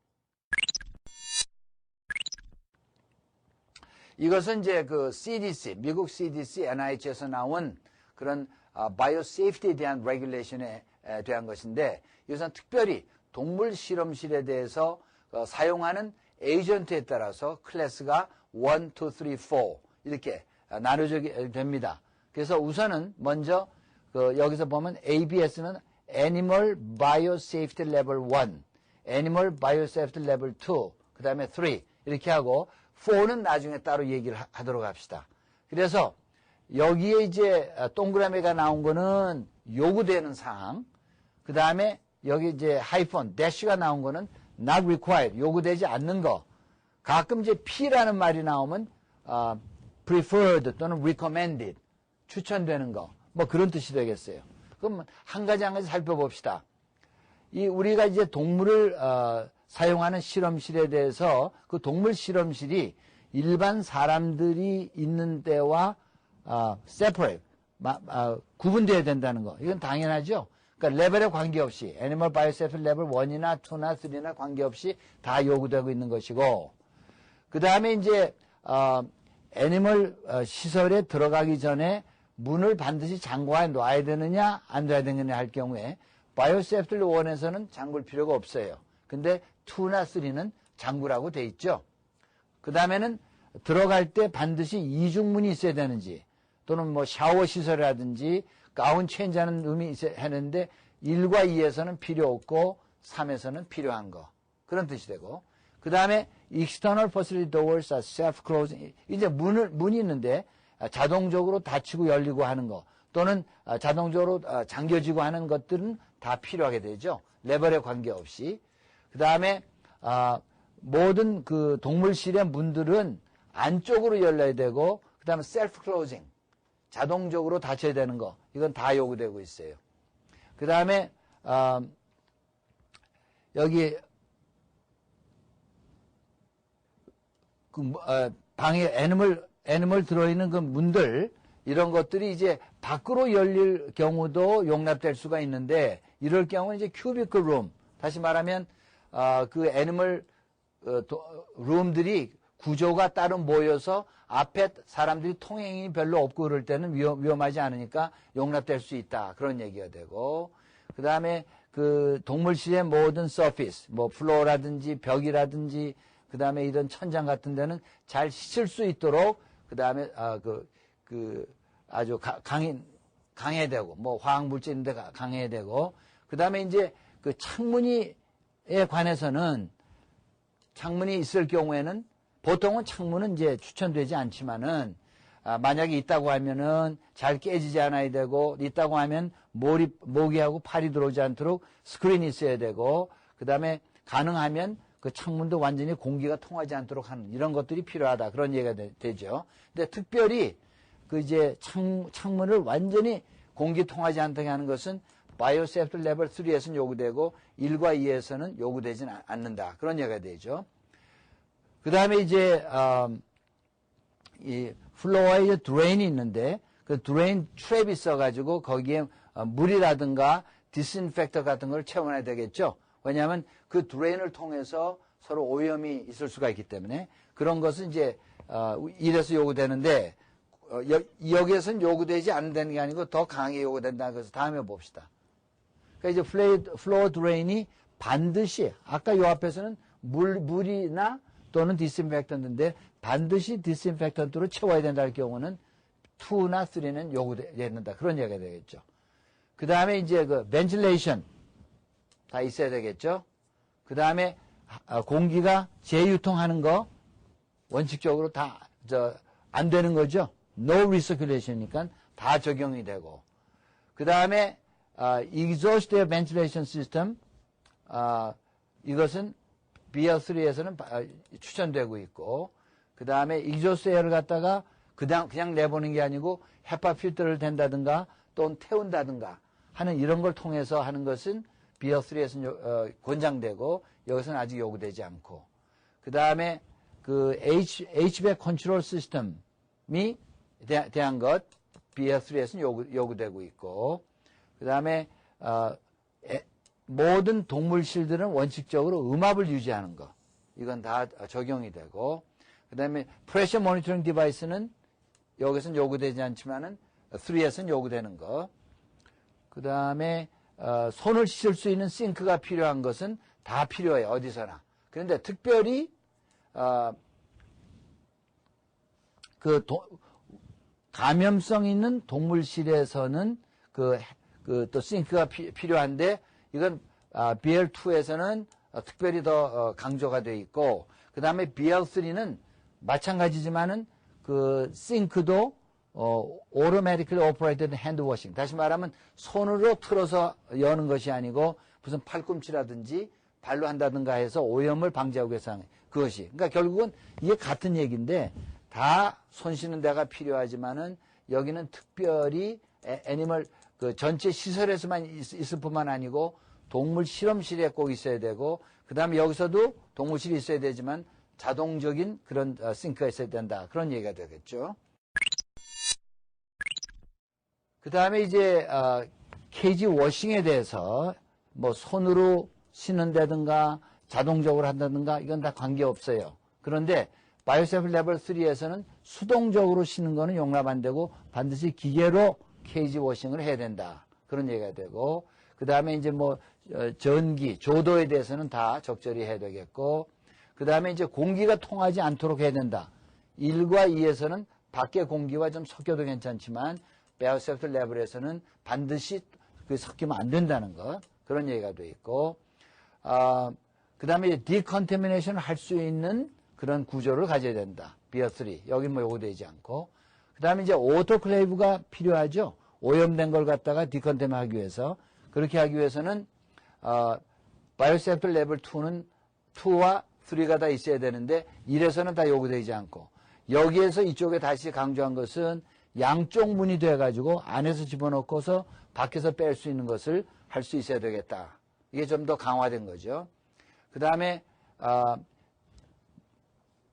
이것은 이제 그 CDC, 미국 CDC, NIH에서 나온 그런 바이오 세이프티에 대한 레귤레이션에 대한 것인데 이것은 특별히 동물 실험실에 대해서 사용하는 에이전트에 따라서 클래스가 1, 2, 3, 4 이렇게 나눠지게 됩니다. 그래서 우선은 먼저 여기서 보면 ABS는 Animal Biosafety Level 1, Animal Biosafety Level 2, 그 다음에 3 이렇게 하고 4는 나중에 따로 얘기를 하도록 합시다. 그래서 여기에 이제 동그라미가 나온 거는 요구되는 사항, 그 다음에 여기 이제 하이폰, 대쉬가 나온 거는 not required, 요구되지 않는 거. 가끔 이제 P라는 말이 나오면 preferred 또는 recommended, 추천되는 거. 뭐 그런 뜻이 되겠어요. 그럼 한 가지 한 가지 살펴봅시다. 우리가 이제 동물을 사용하는 실험실에 대해서 그 동물 실험실이 일반 사람들이 있는 데와 separate, 구분되어야 된다는 거. 이건 당연하죠. 그러니까 레벨에 관계없이 애니멀 바이오세프티 레벨 1이나 2나 3나 관계없이 다 요구되고 있는 것이고, 그 다음에 이제 애니멀 시설에 들어가기 전에 문을 반드시 잠궈 놔야 되느냐 안 놔야 되느냐 할 경우에 바이오세프티 1에서는 잠글 필요가 없어요. 근데 2나 3는 잠그라고 돼 있죠. 그 다음에는 들어갈 때 반드시 이중문이 있어야 되는지, 또는 뭐 샤워 시설이라든지 가운 체인지하는 룸이 있어야 하는데 1과 2에서는 필요 없고 3에서는 필요한 거, 그런 뜻이 되고, 그 다음에 external facility doors are self-closing. 이제 문이 있는데 자동적으로 닫히고 열리고 하는 거, 또는 자동적으로 잠겨지고 하는 것들은 다 필요하게 되죠. 레벨에 관계없이. 그 다음에 모든 그 동물실의 문들은 안쪽으로 열려야 되고, 그 다음에 self-closing, 자동적으로 닫혀야 되는 거, 이건 다 요구되고 있어요. 그 다음에 여기 방에 애니멀 들어있는 그 문들, 이런 것들이 이제 밖으로 열릴 경우도 용납될 수가 있는데, 이럴 경우는 이제 큐비클 룸, 다시 말하면 그 애니멀 룸들이 구조가 따로 모여서 앞에 사람들이 통행이 별로 없고 그럴 때는 위험하지 않으니까 용납될 수 있다, 그런 얘기가 되고, 그 다음에 그 동물실의 모든 서피스, 뭐 플로어라든지 벽이라든지 그 다음에 이런 천장 같은 데는 잘 씻을 수 있도록, 그 다음에 아주 강해야 되고, 뭐 화학물질인데 강해야 되고, 그 다음에 이제 그 창문에 관해서는, 창문이 있을 경우에는 보통은 창문은 이제 추천되지 않지만은, 만약에 있다고 하면은 잘 깨지지 않아야 되고, 있다고 하면 모기하고 팔이 들어오지 않도록 스크린이 있어야 되고, 그 다음에 가능하면 그 창문도 완전히 공기가 통하지 않도록 하는 이런 것들이 필요하다, 그런 얘기가 되죠. 근데 특별히 그 이제 창문을 완전히 공기 통하지 않게 하는 것은 바이오세프티 레벨 3에서는 요구되고 1과 2에서는 요구되지는 않는다, 그런 얘기가 되죠. 그 다음에 이제 이 플로어에 이제 드레인이 있는데, 그 드레인 트랩이 있어가지고 거기에 물이라든가 디스인펙터 같은 걸 채워놔야 되겠죠. 왜냐하면 그 드레인을 통해서 서로 오염이 있을 수가 있기 때문에, 그런 것은 이제 이래서 요구되는데, 여기에서는 요구되지 않는 게 아니고 더 강하게 요구된다. 그래서 다음에 봅시다. 그러니까 이제 플로어 드레인이 반드시, 아까 요 앞에서는 물이나 또는 디스인펙턴트인데 반드시 디스인펙턴트로 채워야 된다는 경우는 2나 3는 요구된다, 그런 얘기가 되겠죠. 그 다음에 이제 그 벤틸레이션 다 있어야 되겠죠. 그 다음에 공기가 재유통하는 거 원칙적으로 다 안 되는 거죠. No recirculation이니까 다 적용이 되고, 그 다음에 exhaust air ventilation system, 이것은 BL3에서는 추천되고 있고, 그 다음에 exhaust air를 갖다가 그냥 내보는 게 아니고 헤파 필터를 댄다든가 또는 태운다든가 하는 이런 걸 통해서 하는 것은 BL3에서는 권장되고, 여기서는 아직 요구되지 않고, 그 다음에 그 HVAC 컨트롤 시스템이 대한 것 BL3에서는 요구되고 있고, 그 다음에 모든 동물실들은 원칙적으로 음압을 유지하는 거, 이건 다 적용이 되고, 그 다음에 프레셔 모니터링 디바이스는 여기서는 요구되지 않지만은 3에서는 요구되는 거, 그 다음에 손을 씻을 수 있는 싱크가 필요한 것은 다 필요해요, 어디서나. 그런데 특별히 감염성 있는 동물실에서는 또 싱크가 필요한데, 이건 BL2에서는 특별히 더 강조가 되어 있고, 그 다음에 BL3는 마찬가지지만은 그 싱크도 automatically operated hand washing, 다시 말하면 손으로 틀어서 여는 것이 아니고 무슨 팔꿈치라든지 발로 한다든가 해서 오염을 방지하기 위해서 하는 그것이, 그러니까 결국은 이게 같은 얘기인데 다 손 씻는 데가 필요하지만은 여기는 특별히 애니멀 그 전체 시설에서만 있을 뿐만 아니고 동물 실험실에 꼭 있어야 되고, 그 다음에 여기서도 동물실이 있어야 되지만 자동적인 그런 싱크가 있어야 된다, 그런 얘기가 되겠죠. 그 다음에 이제 케이지 워싱에 대해서 뭐 손으로 씻는다든가 자동적으로 한다든가 이건 다 관계없어요. 그런데 바이오세이프티 레벨 3에서는 수동적으로 씻는 거는 용납 안 되고 반드시 기계로 케이지 워싱을 해야 된다. 그런 얘기가 되고, 그 다음에 이제 뭐 전기, 조도에 대해서는 다 적절히 해야 되겠고, 그 다음에 이제 공기가 통하지 않도록 해야 된다. 1과 2에서는 밖에 공기와 좀 섞여도 괜찮지만 바이오세이프티 레벨에서는 반드시 섞이면 안 된다는 것, 그런 얘기가 돼 있고, 그 다음에 이제 디컨테미네이션을 할 수 있는 그런 구조를 가져야 된다. 비어 3. 여기 뭐 요구되지 않고. 그 다음에 이제 오토클레이브가 필요하죠. 오염된 걸 갖다가 디컨테미 하기 위해서. 그렇게 하기 위해서는, 바이오세이프티 레벨 2와 3가 다 있어야 되는데, 1에서는 다 요구되지 않고, 여기에서 이쪽에 다시 강조한 것은 양쪽 문이 돼가지고 안에서 집어넣고서 밖에서 뺄 수 있는 것을 할 수 있어야 되겠다. 이게 좀 더 강화된 거죠. 그 다음에,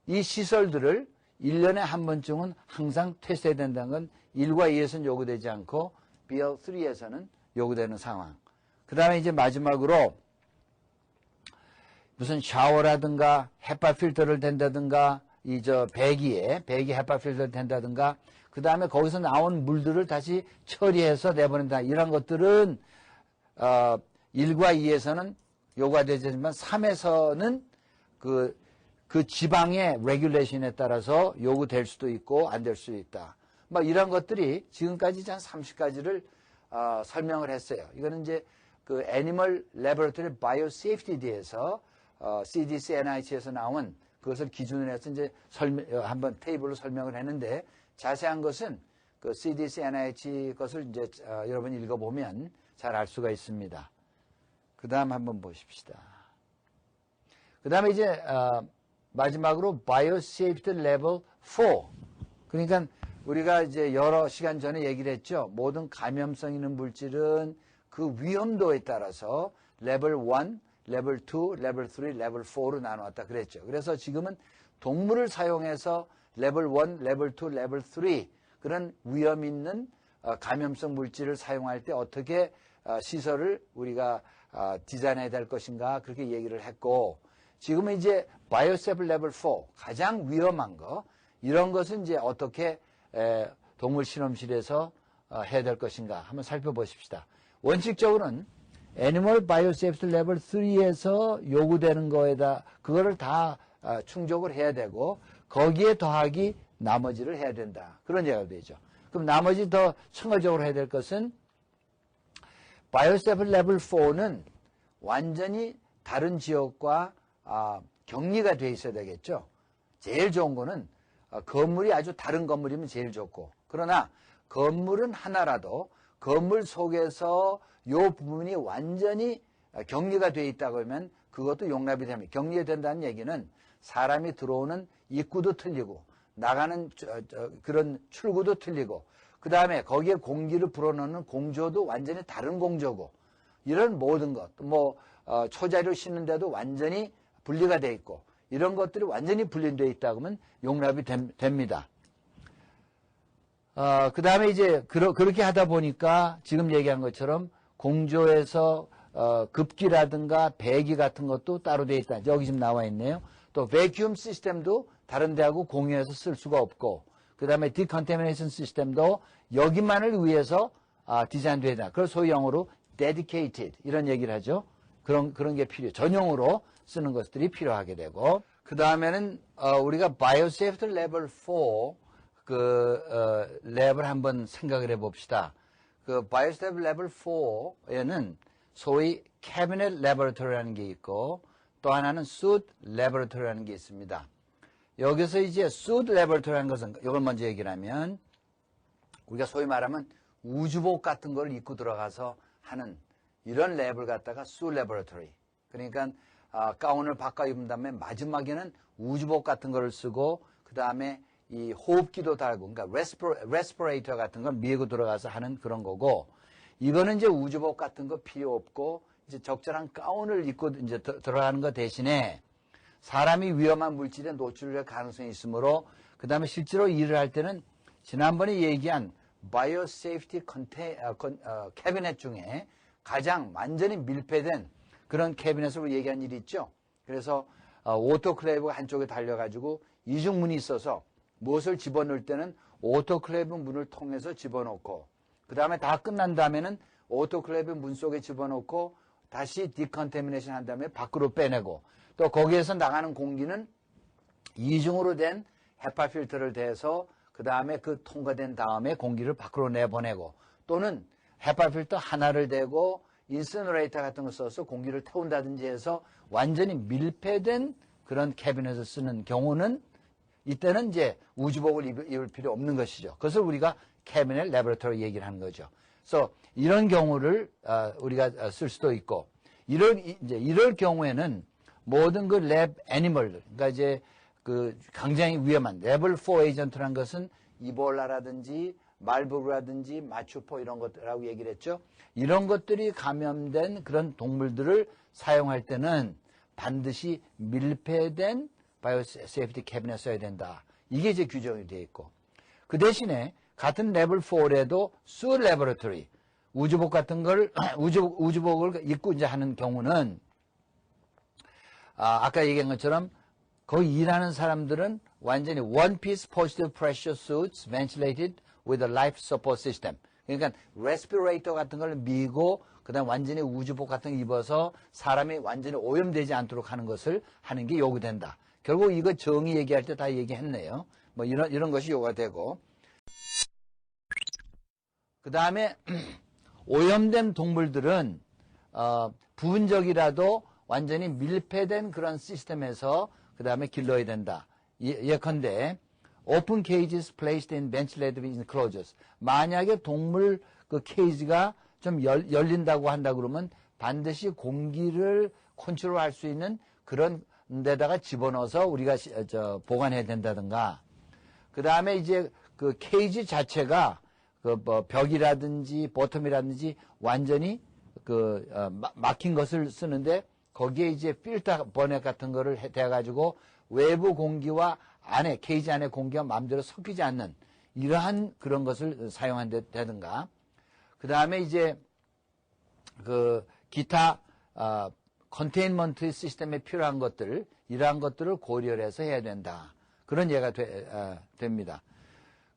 이 시설들을 1년에 한 번쯤은 항상 테스트해야 된다는 건 1과 2에서는 요구되지 않고 BL 3에서는 요구되는 상황. 그 다음에 이제 마지막으로 무슨 샤워라든가 헤파 필터를 댄다든가 배기 헤파 필터를 댄다든가 그 다음에 거기서 나온 물들을 다시 처리해서 내보낸다. 이런 것들은 1과 2에서는 요구가 되지만 3에서는 그 지방의 레귤레이션에 따라서 요구될 수도 있고 안 될 수도 있다. 뭐 이런 것들이 지금까지 한 30가지를 설명을 했어요. 이거는 이제 그 애니멀 레버러토리 바이오 세이프티에서 CDC NIH에서 나온 그것을 기준으로 해서 이제 한번 테이블로 설명을 했는데 자세한 것은 그 CDC NIH 것을 이제 여러분 읽어보면 잘 알 수가 있습니다. 그 다음 한번 보십시다. 그 다음에 이제 마지막으로 바이오세이프티 레벨 4. 그러니까 우리가 이제 여러 시간 전에 얘기를 했죠. 모든 감염성 있는 물질은 그 위험도에 따라서 레벨 1, 레벨 2, 레벨 3, 레벨 4로 나누었다 그랬죠. 그래서 지금은 동물을 사용해서 레벨 1, 레벨 2, 레벨 3 그런 위험 있는 감염성 물질을 사용할 때 어떻게 시설을 우리가 디자인해야 될 것인가 그렇게 얘기를 했고, 지금은 이제 바이오세이프티 레벨 4 가장 위험한 거 이런 것은 이제 어떻게 동물 실험실에서 해야 될 것인가 한번 살펴보십시다. 원칙적으로는 애니멀 바이오세이프티 레벨 3에서 요구되는 거에다 그거를 다 충족을 해야 되고 거기에 더하기 나머지를 해야 된다. 그런 얘기가 되죠. 그럼 나머지 더 첨가적으로 해야 될 것은 바이오세이프티 레벨 4는 완전히 다른 지역과 격리가 돼 있어야 되겠죠. 제일 좋은 거는 건물이 아주 다른 건물이면 제일 좋고, 그러나 건물은 하나라도 건물 속에서 요 부분이 완전히 격리가 돼 있다고 하면 그것도 용납이 됩니다. 격리가 된다는 얘기는 사람이 들어오는 입구도 틀리고 나가는 그런 출구도 틀리고 그 다음에 거기에 공기를 불어넣는 공조도 완전히 다른 공조고 이런 모든 것, 뭐 초자리를 씻는데도 완전히 분리가 돼 있고 이런 것들이 완전히 분리되어 있다고 하면 용납이 됩니다. 그 다음에 이제 그렇게 하다 보니까 지금 얘기한 것처럼 공조에서 급기라든가 배기 같은 것도 따로 되어 있다. 여기 지금 나와 있네요. 또 베큐움 시스템도 다른 데하고 공유해서 쓸 수가 없고 그 다음에 디컨테미네이션 시스템도 여기만을 위해서 디자인되어 있다. 그걸 소위 영어로 dedicated 이런 얘기를 하죠. 그런 게 전용으로 쓰는 것들이 필요하게 되고 그 다음에는 우리가 바이오세이프티 레벨 4 랩을 한번 생각을 해봅시다. 그 바이오세이프티 레벨 4에는 소위 캐비넷 레버러토리라는 게 있고 또 하나는 수트 레버러토리라는 게 있습니다. 여기서 이제 수트 레버러토리라는 것은 이걸 먼저 얘기를 하면 우리가 소위 말하면 우주복 같은 걸 입고 들어가서 하는 이런 랩을 갖다가 수트 레버러토리. 그러니까 가운을 바꿔 입은 다음에 마지막에는 우주복 같은 거를 쓰고 그 다음에 이 호흡기도 달고 그러니까 레스피레이터 같은 걸 밀고 들어가서 하는 그런 거고 이거는 이제 우주복 같은 거 필요 없고 이제 적절한 가운을 입고 이제 들어가는 것 대신에 사람이 위험한 물질에 노출될 가능성이 있으므로 그 다음에 실제로 일을 할 때는 지난번에 얘기한 바이오세이프티 캐비넷 중에 가장 완전히 밀폐된 그런 캐비넷으로 얘기한 일이 있죠. 그래서 오토클레이브가 한쪽에 달려가지고 이중문이 있어서 무엇을 집어넣을 때는 오토클레이브 문을 통해서 집어넣고 그 다음에 다 끝난 다음에는 오토클레이브 문 속에 집어넣고 다시 디컨테미네이션 한 다음에 밖으로 빼내고 또 거기에서 나가는 공기는 이중으로 된 헤파 필터를 대서 그 다음에 그 통과된 다음에 공기를 밖으로 내보내고 또는 헤파 필터 하나를 대고 인시너레이터 같은 걸 써서 공기를 태운다든지 해서 완전히 밀폐된 그런 캐비넷을 쓰는 경우는 이때는 이제 우주복을 입을 필요 없는 것이죠. 그것을 우리가 캐비넷 레버러토리 얘기를 하는 거죠. 그래서 이런 경우를 우리가 쓸 수도 있고 이럴 경우에는 모든 그 랩 애니멀 그러니까 이제 그 굉장히 위험한 레벨 4 에이전트라는 것은 이볼라라든지 말부르라든지 마추포 이런 것들하고 얘기를 했죠. 이런 것들이 감염된 그런 동물들을 사용할 때는 반드시 밀폐된 바이오세이프티 캐비넷 써야 된다. 이게 이제 규정이 되어 있고 그 대신에 같은 레벨 4에도 수 레버러토리 우주복 같은 걸 우주복을 입고 이제 하는 경우는 아까 얘기한 것처럼 거기 일하는 사람들은 완전히 one piece positive pressure suits ventilated with a life support system. 그러니까 레스피레이터 같은 걸 미고 그다음 완전히 우주복 같은 거 입어서 사람이 완전히 오염되지 않도록 하는 것을 하는 게 요구된다. 결국 이거 정의 얘기할 때 다 얘기했네요. 뭐 이런 것이 요구가 되고 그다음에 오염된 동물들은 부분적이라도 완전히 밀폐된 그런 시스템에서 그 다음에 길러야 된다. 예컨대 open cages placed in ventilated enclosures. 만약에 동물 그 케이지가 좀 열린다고 한다 그러면 반드시 공기를 컨트롤할 수 있는 그런 데다가 집어넣어서 우리가 보관해야 된다든가. 그 다음에 이제 그 케이지 자체가 그 뭐 벽이라든지 버텀이라든지 완전히 그 막힌 것을 쓰는데 거기에 이제 필터 버넷 같은 거를 대가지고 외부 공기와 안에 케이지 안에 공기가 마음대로 섞이지 않는 이러한 그런 것을 사용한다든가. 그 다음에 이제 그 기타 컨테인먼트 시스템에 필요한 것들 이러한 것들을 고려를 해서 해야 된다. 그런 예가 됩니다.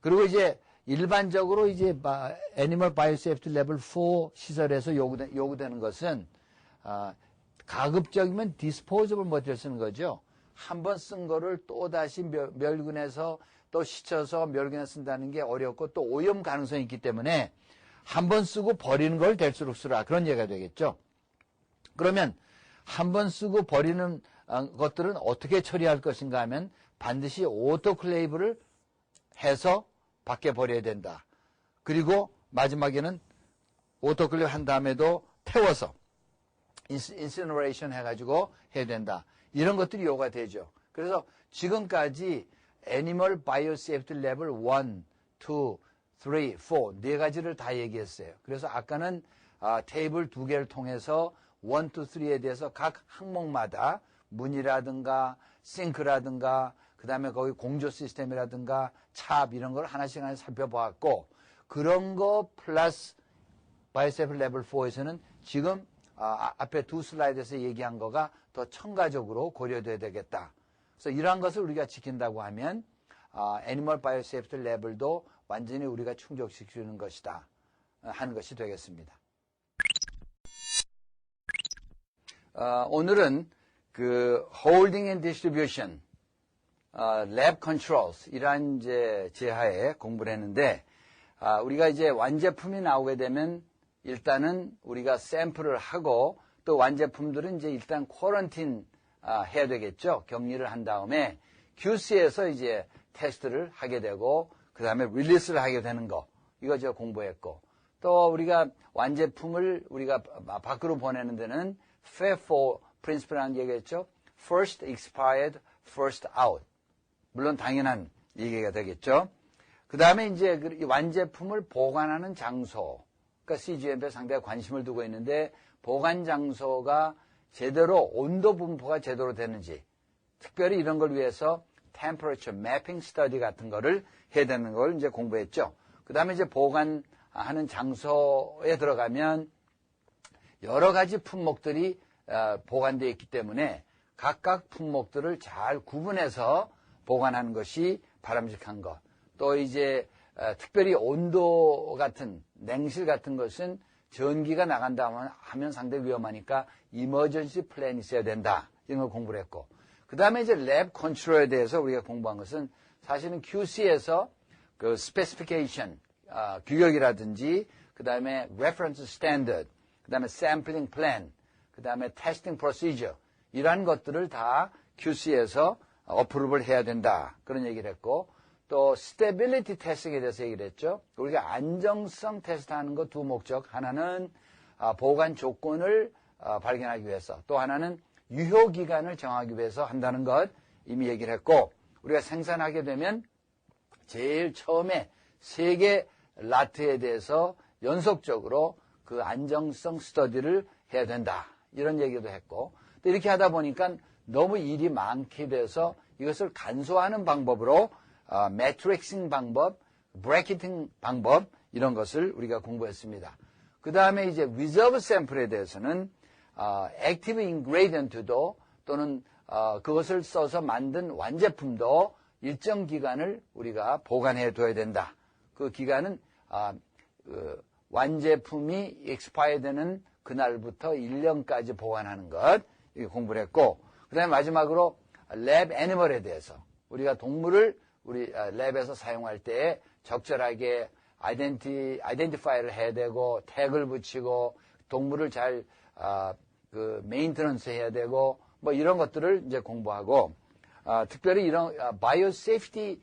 그리고 이제 일반적으로 이제 애니멀 바이오세이프티 레벨 4 시설에서 요구되는 것은 가급적이면 디스포저블 머티리얼 쓰는 거죠. 한 번 쓴 거를 또 다시 멸균해서 또 씻어서 멸균해 쓴다는 게 어렵고 또 오염 가능성이 있기 때문에 한 번 쓰고 버리는 걸 될수록 쓰라. 그런 얘기가 되겠죠. 그러면 한 번 쓰고 버리는 것들은 어떻게 처리할 것인가 하면 반드시 오토클레이브를 해서 밖에 버려야 된다. 그리고 마지막에는 오토클레이브 한 다음에도 태워서 인시너레이션 해가지고 해야 된다. 이런 것들이 요구가 되죠. 그래서 지금까지 애니멀 바이오세이프티 레벨 1, 2, 3, 4 네 가지를 다 얘기했어요. 그래서 아까는 테이블 두 개를 통해서 1, 2, 3에 대해서 각 항목마다 문이라든가 싱크라든가 그 다음에 거기 공조 시스템이라든가 찹 이런 걸 하나씩 살펴보았고 그런 거 플러스 바이오세이프티 레벨 4에서는 지금 앞에 두 슬라이드에서 얘기한 거가 더 첨가적으로 고려돼야 되겠다. 그래서 이러한 것을 우리가 지킨다고 하면 애니멀 바이오세이프티 레벨도 완전히 우리가 충족시키는 것이다 하는 것이 되겠습니다. 오늘은 그 holding and distribution, lab controls 이러한 이제 제하에 공부를 했는데 우리가 이제 완제품이 나오게 되면 일단은 우리가 샘플을 하고 또 완제품들은 이제 일단 쿼런틴 해야 되겠죠. 격리를 한 다음에 QC에서 이제 테스트를 하게 되고 그 다음에 릴리스를 하게 되는 거 이거 제가 공부했고 또 우리가 완제품을 우리가 밖으로 보내는 데는 FIFO 프린시플이라는 얘기했죠. First expired, first out. 물론 당연한 얘기가 되겠죠. 그 다음에 이제 완제품을 보관하는 장소. 그러니까 CGMP에 상당히 관심을 두고 있는데 보관 장소가 제대로 온도 분포가 제대로 되는지 특별히 이런 걸 위해서 temperature mapping study 같은 거를 해야 되는 걸 이제 공부했죠. 그 다음에 이제 보관하는 장소에 들어가면 여러 가지 품목들이 보관되어 있기 때문에 각각 품목들을 잘 구분해서 보관하는 것이 바람직한 것. 또 이제 특별히 온도 같은 냉실 같은 것은 전기가 나간다 하면 상당히 위험하니까 이머전시 플랜이 있어야 된다. 이런 걸 공부를 했고. 그 다음에 이제 랩 컨트롤에 대해서 우리가 공부한 것은 사실은 QC에서 그 스페시피케이션, 규격이라든지 그 다음에 reference standard, 그 다음에 sampling plan, 그 다음에 testing procedure 이러한 것들을 다 QC에서 어프로브를 해야 된다. 그런 얘기를 했고 또 stability testing에 대해서 얘기를 했죠. 우리가 안정성 테스트하는 것 두 목적. 하나는 보관 조건을 발견하기 위해서 또 하나는 유효기간을 정하기 위해서 한다는 것 이미 얘기를 했고 우리가 생산하게 되면 제일 처음에 3개 라트에 대해서 연속적으로 그 안정성 스터디를 해야 된다. 이런 얘기도 했고 또 이렇게 하다 보니까 너무 일이 많게 돼서 이것을 간소화하는 방법으로 매트릭싱 방법, 브래키팅 방법 이런 것을 우리가 공부했습니다. 그 다음에 이제 리저브 샘플에 대해서는 액티브 인그레디언트도 또는 그것을 써서 만든 완제품도 일정 기간을 우리가 보관해 둬야 된다. 그 기간은 완제품이 expire 되는 그날부터 1년까지 보관하는 것 이렇게 공부를 했고 그 다음에 마지막으로 랩 애니멀에 대해서 우리가 동물을 우리 랩에서 사용할 때 적절하게 아이덴티파이를 해야 되고 태그를 붙이고 동물을 잘 그 메인테넌스 해야 되고 뭐 이런 것들을 이제 공부하고 특별히 이런 바이오 세이프티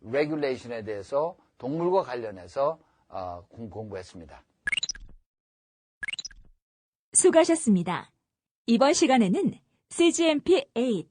레귤레이션에 대해서 동물과 관련해서 공부했습니다. 수고하셨습니다. 이번 시간에는 CGMP 8